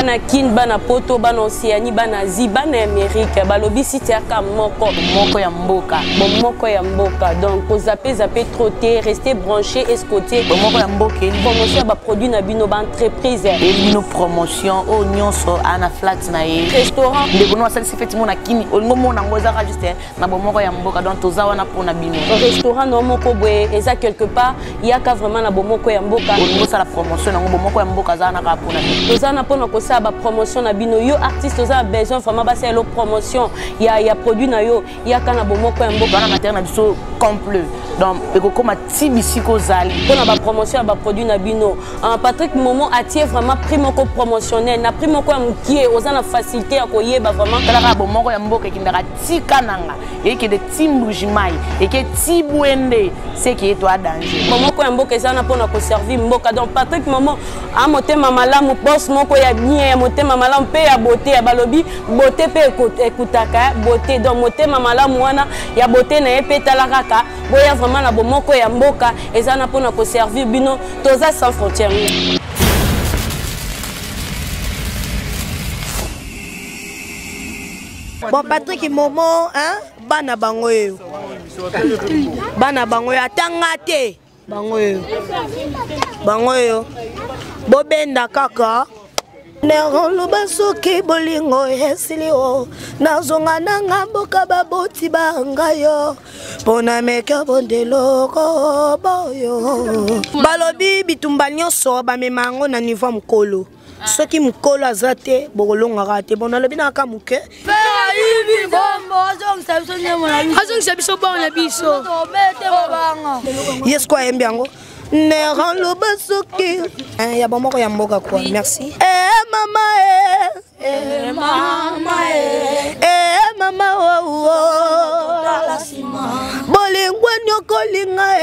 bana kin bana poto bana Océanie bana Asie bana Amérique balobi site aka moko ya mboka moko ya mboka donc ko zapper trop té rester branché escoté moko ya mboka promotion ba produit na bino ba entreprise bino promotion o nyonso ana flat na ye restaurant ndeko no asali feti mona kini olingo mona ngoza ka juste na moko ya mboka donc toza wana pona bino restaurant no moko boye eza quelque part yaka vraiment na moko ya mboka olingo sala promotion na moko ya mboka za na ka pona bino toza na pona ko sa ba promotion na bino yo artiste toza besoin vraiment ba sa lo promotion ya produit na yo yaka na moko ya mboka na matériel na biso complet donc ekokoma tibisiko zali pona ba promotion ba produit na bino Patrick Momo attirer vraiment prix moko promotionnel na prix moko ya mukie oza na facilité ya koyeba vraiment kala ka moko ya mboka kindaka tika nanga yeke de timbujimai yeke tibwende c'est qui est toi danger moko ya mboka eza na pona ko servir mboka donc Patrick Momo a motema malamu boss moko ya bien ya motema malamu pe ya beauté ya balobi beauté pe ekutaka beauté donc motema malamu wana ya beauté na ye pe talakaka boya vraiment na moko ya mboka eza na pona ko servir bino toza sans frontières. Bon Patrick Momo hein bana bangoyo atanga te bangoyo bobenda kaka Nerolo basoki bolingo esili o nazonga nanga mboka baboti bangayo pona meka bondelo ko boyo balobi bitumba nyonso bamemango na niveau mkolo soki mkolo azate bokolonga te bona lobi na kamuke yes quoi embiango Nerolo basoki ya bomoko ya mboka quoi merci mama mama bolingwa nyokolinga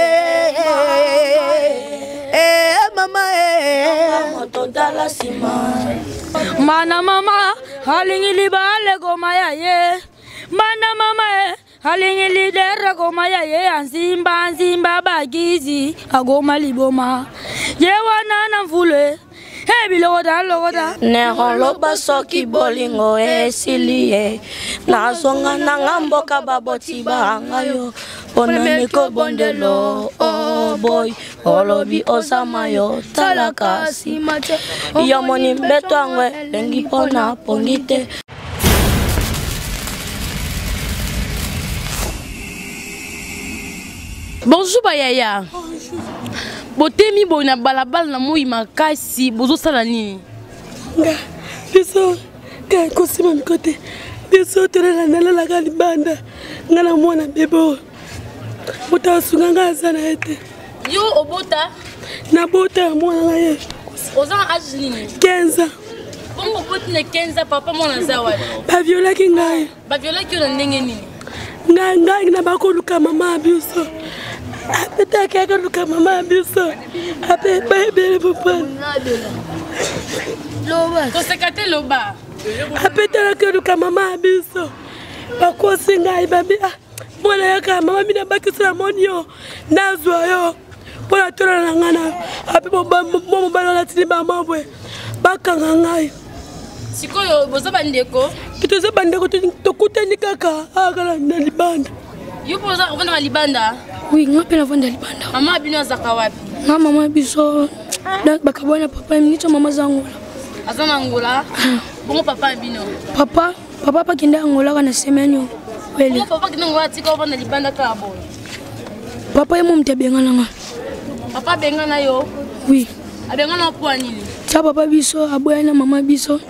mama mana mama halingi libale goma ya ye mana mama halingi lidera goma ya ye anzimba bagizi agoma liboma ye wana na mvule logoda Nerolo basoki bolingo esilie nazonga nanga mboka baboti bangayo pona meko bondelo oh boy olobi osamayo talaka simate yo moni mbeto angwe lengi pona pongite. Bonjour Bayaya. Botemi boina balabala na moi makasi bozo sala nini? Nga biso ka kosima mikote biso tena na la libanda ngana mwana bebo bota sunganga sana ete yo obota na bota mwana ngaye ozan âge nini 15 ans bongo boti na 15 ans papa mwana zawali ba viola ki ngaye ba viola ki na ndenge nini ngai na bakoluka mama biso apeta kaka luka mama biso ape bebe papa loba to sekate loba apeta kaka luka mama biso bakosi ngai babi mwana yaka mama mina bakisa monio nazwa yo pona tola na ngana ape mo balo la tini ba mabwe bakanga ngai sikoyo boza bandeko kitoza bandeko tokutani kaka akala na libanda yo boza ovanda na libanda. Oui, ngapi na vanda libanda. Mama bino azaka wapi? Mama biso bakabwana papa minito mama zangola. Azana Angola. Bongo papa bino. Papa pakenda Angola kana semenyo. Wele. Papa kina Angola tika vanda libanda ka bo. Papa yemo mtebengana nga. Papa bengana yo? Oui. Abengana kwa nini? Cha papa biso aboya na mama biso.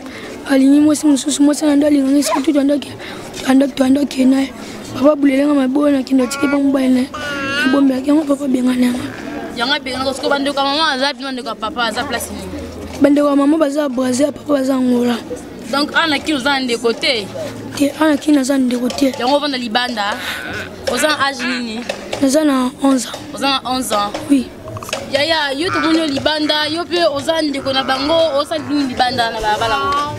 Alinyi mosi mususu mosi ndali ngani situ andaki na. Papa bulelenga mabona kindo tiki pambana. Bombe yake papa bengana. Yanga bengana ko bande ko mama azapi bande ko papa aza place ni. Bande ko mama baza Brazil papa baza Angola. Donc ana ki uzande côté. Te ana ki nazande côté. Yango vanda libanda. Ozan âge nini? Nazana 11 ans. Ozan 11 ans. Oui. Yaya yo to monyo libanda yo pe ozande ko na bango osandi libanda na bala.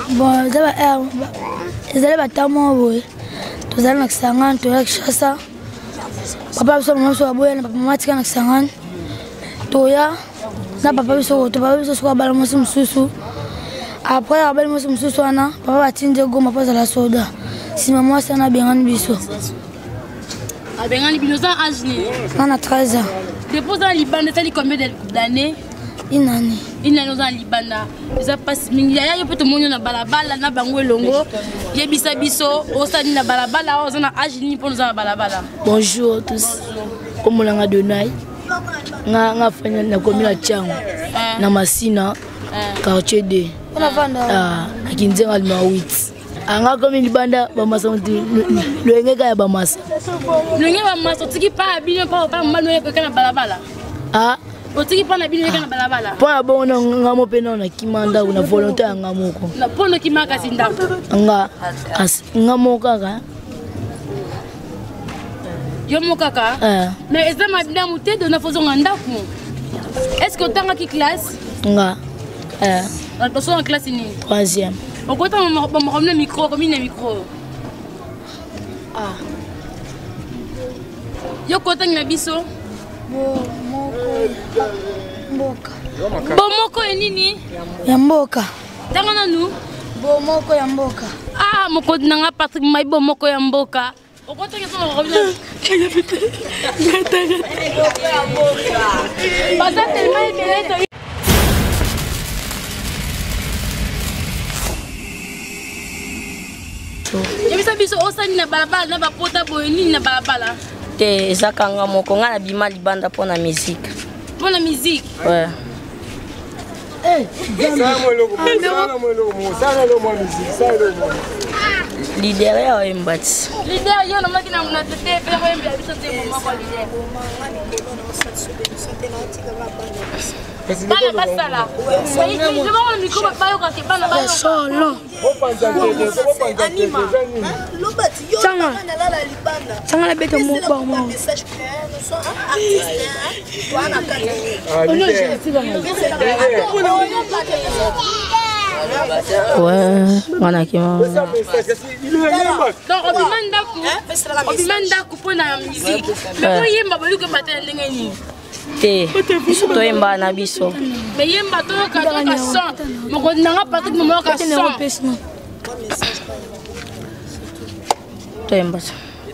Bon, zaba batamo boy. Tozali na Kisangani toya Kishasa. Papa biso mama so aboya na papa mama tika na Kisangani. Toya na papa biso kwa bala mosi mususu. Après, abel mo mususu wana, papa batinze goma paza la soda. Si maman sana bengani biso. Bengani binoza âge ni. On a 13 ans. Depuis dans Liban, ça dit combien d'années? Une année. Une année dans Liban. Ça passe mingi ya yo poto monyo na balabala na bango elongo. Yebisa biso osani na balabala ozana âge ni pour na balabala. Bonjour tous. Comme on a donné. Nga fanya na komila chango. Na Masina. Quartier D. On a vendu. Akinze alma 8. Anga comme une banda bamasa le ngeka ya bamasa. Le ngeka bamasa tiki pa bino pa mano ko kana balabala. Otiki pa na bino kana balabala. Pa bona ngamo pena na kimanda una volonté ngamoko. Na pono kimaka sinda. Nga ngamo kaka. Yo mokaka. Mais ezama bina muté de na fozo ngandako. Est-ce que tanga ki classe? Nga. On passe en classe ni. 3e. On compte le micro, comme il micro. Yo compte le biso. Bomoko et nini? Yamboka. Tangana nous. Bomoko yamboka. Ah, mon code n'a pas Patrick Maï bomoko yamboka. On compte que ça va revenir. Yebisa biso osani na balabala na bapota boyeni na balabala. Te ezakanga moko nga na bima libanda pour la musique. Pour la musique? Ouais. Leader ya oembati. Leader yo na makina muna tete pe mo yembe biso te mo ko leader. Bana basala. Oui, je vais le micro pas yo quand bana bana. Solo. Anima. Lobati yo na la libanda. Sanga la bête mo ba mo. Message clair, nous sommes artistes. Toi na Ouais, mana kima. Donc obimanda ku pona musique. Mais yemba bolu ke matin ndenge ni. Te, to yemba na biso. Mais yemba to ka son. Mo ko nanga Patrick mo ka son. To yemba.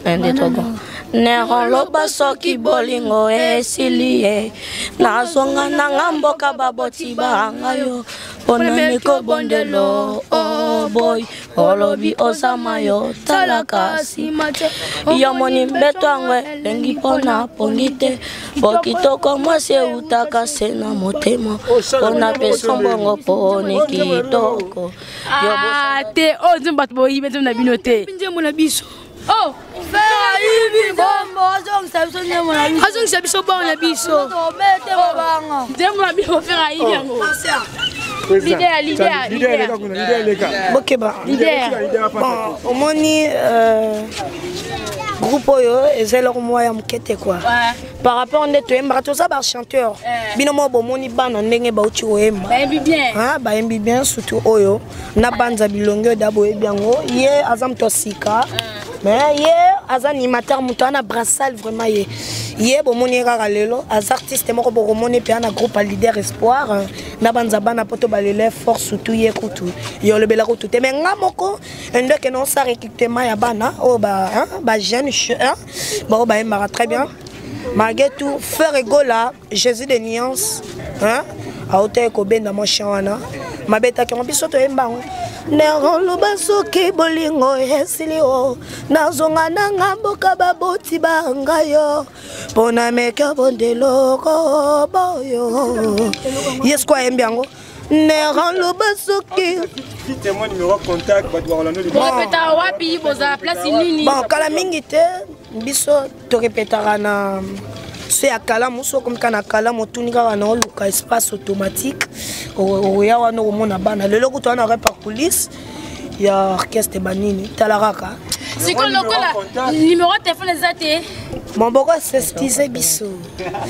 Ende togo. Neron loba soki bolingo esilie. Na songa na ngamboka baboti banga yo. Pona meko bondelo, oh boy, olobi osama yo, talakasi mate. Yamoni mbeto angwe, lengi pona pongite. Bokitoko mwase utaka sena motema. Pona peso mbongo pone kitoko. Ah, te, oh, zimbat boyi, beto na binote. Pinje mo na biso. Oh, Faibi bombo, azong sabiso nyemo na biso. Azong sabiso bon na biso. Mete mo banga. Demo na biso fera ibi yango. Leader. Bokeba. Bon, omoni groupe oyo ezela ko moya mukete quoi. Par rapport à to emba to ça ba chanteur. Bino mo bomoni bana ndenge ba uti oemba. Ba embi bien. Ba embi bien surtout oyo na banza bilongo dabo ebiango ye azam to sika. Mais ye azan animateur mutana brassal vraiment ye bomoni kaka lelo az artiste moko bomoni pe na groupe Leader Espoir na banza bana poto balele force surtout ye kutu yo lebela kutu te mais ngamoko ndo que non ça recrutement ya bana o ba jeune ba ba emara très bien malgré tout faire rigola Jésus de nuance a hauteur ko benda mo chawana mabeta ki biso to embango Neron lubasoki bolingo esilio nazonga nanga mboka baboti banga yo pona meka bondelo ko boyo yes kwa embiango Neron lubasoki témoin numéro contact ba doit Orlando répéta wapi boza place nini bon kala mingi te biso to répétera na c'est à Kalamu, so comme quand à Kalamu, tout n'y a pas espace automatique. Au y a un homme à bana. Le logo tu en aurais par police. Il y a orchestre banini. Talaraka. C'est quoi le numéro de téléphone exact? Mon bogo c'est style biso.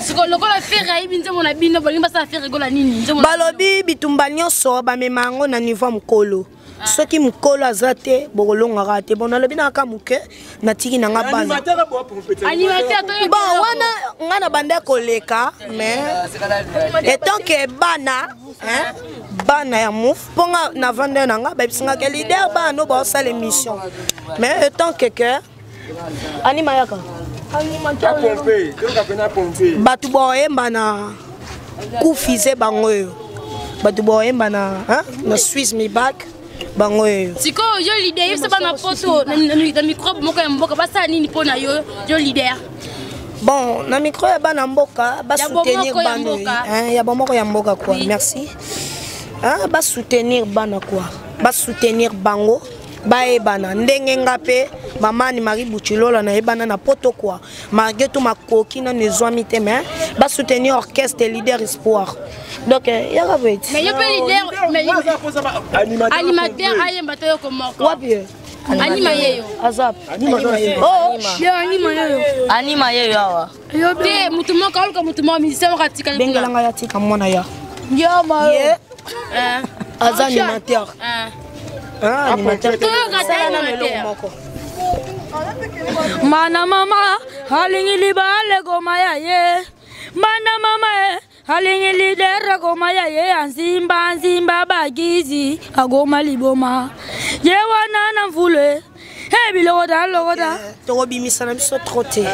C'est quoi le faire raïbinze mon abino balimba ça faire rigola nini. Balobi bitumbanyo so ba memango na niveau mkolo. Soki mukolo azate bokolonga rate bon nalobi na kamuke na tiki na nga bana animateur to bon wana ngana bande koleka mais étant que bana bana ya mouf ponga na vande nanga ba bisinga ke leader ba no ba sa l'émission mais étant que anima yaka batu boyemba na kufize bango yo batu boyemba na Swiss mi back bango yo siko yo leader yebisa bana poto na micro moko ya mboka basa nini pona yo leader. Bon, na micro ya bana mboka ba soutenir bana ya bomoko ya mboka quoi. Merci. Ba soutenir bana quoi. Ba soutenir bango. Ba ebana ndenge ngape mamani Marie Buchilola na ebana na poto quoi. Malgré tout ma coquine ne zoami te mais ba soutenir orchestre leader espoir. Donc ya rabet. Mais yo pe leader mais animateur ayemba to comment quoi. Wapi? Anima yeyo. Azap. Anima yeyo. Oh, yo anima yeyo. Anima yeyo awa. Yo te mutumo ka olka mutumo musicien wakatika. Bengelanga ya tika mona ya. Yo ma. Aza animateur. Animateur. Mana mama halingi libale goma ya ye. Mana mama halingi lidera goma ya ye anzimba bagizi agoma liboma. Ye wana na mvule. Hey bilogoda. To bimisa na biso troté.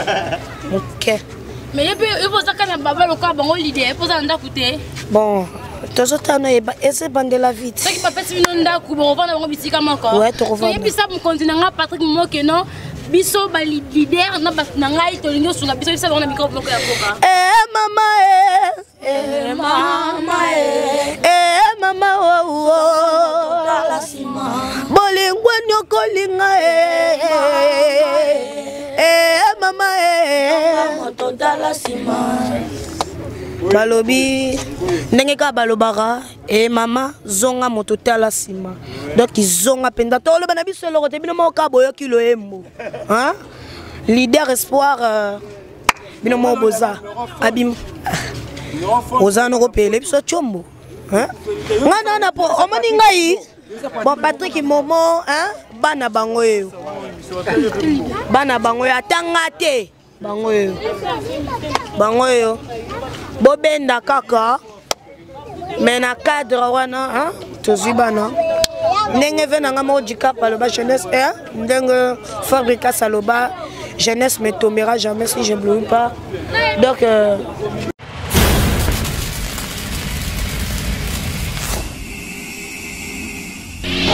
OK. Mais il faut ça quand baba le bango leader, il faut ça nda coûter. Bon, tozotana ese bandela vite. Ça qui papa si non nda ku bon va na bango bisika moko. Ouais, to revendre. Et puis ça me continue nga Patrick Moke non. Biso ba leader na ngai to lingo sunga biso bisa na micro moko ya boka. Mama oh bolingwa nyoko linga mama motondala sima balobi ndenge ka balobaka mama zonga mototala sima donc zonga penda to loba na biso loko te bino mo ka boyo kilo embo hein leader espoir bino mo boza abim ozano ko pele biso chombo hein ngana na po omoni ngai bon Patrick Momo hein bana bango yo atanga te bango yo bobenda kaka mais na cadre wana hein tozibana ndenge vena nga mo dikapa loba jeunesse ndenge fabrica saloba jeunesse me tombera jamais si je ne blâme pas donc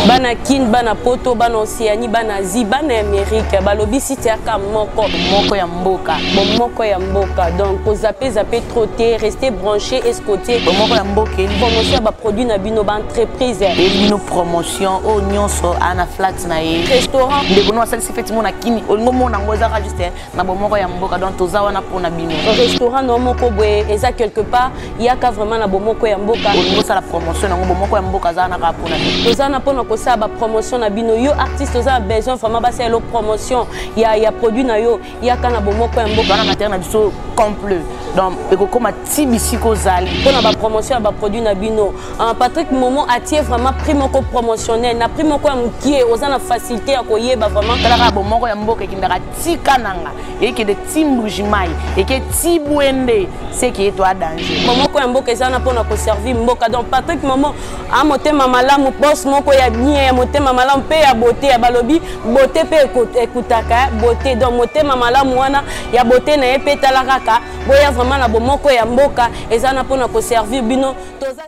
bana kin bana poto bana Océanie bana Asie bana Amérique balobi sitiaka moko ya mboka donc aux zappé trop té rester branché escoté moko ya mboka promotion ba produit na bino ba entreprise et bino promotion o nyonso ana flat na ye restaurant de bono sali effectivement na kini olingo mona ngoza juste na moko ya mboka donc toza wana pona bino restaurant no moko boye eza quelque part yaka vraiment na bomoko ya mboka olingo sala promotion na moko ya mboka za na ka pona toza na pona ko sa ba promotion na bino yo artiste oza besoin vraiment ba la promotion ya produit na yo yaka na bomoko ya mboka na matériel na biso complet donc ekokoma tibisiko zali pona ba promotion ba produit na bino Patrick Momo atie vraiment prix moko promotionnel na prix moko ya mukie oza na facilité ya koyeba vraiment kala bomoko ya mboka kindaka tika nanga eke de timbujimai eke tibwende c'est qui est toi danger bomoko ya mboka eza na pona ko servir mboka donc Patrick Momo a motema malamu boss moko ya bien ya motema malamu pe ya beauté ya balobi beauté pe ekutaka beauté donc motema malamu wana ya beauté na ye pe talaka boya vraiment na bomoko ya mboka eza na pona ko servir bino toza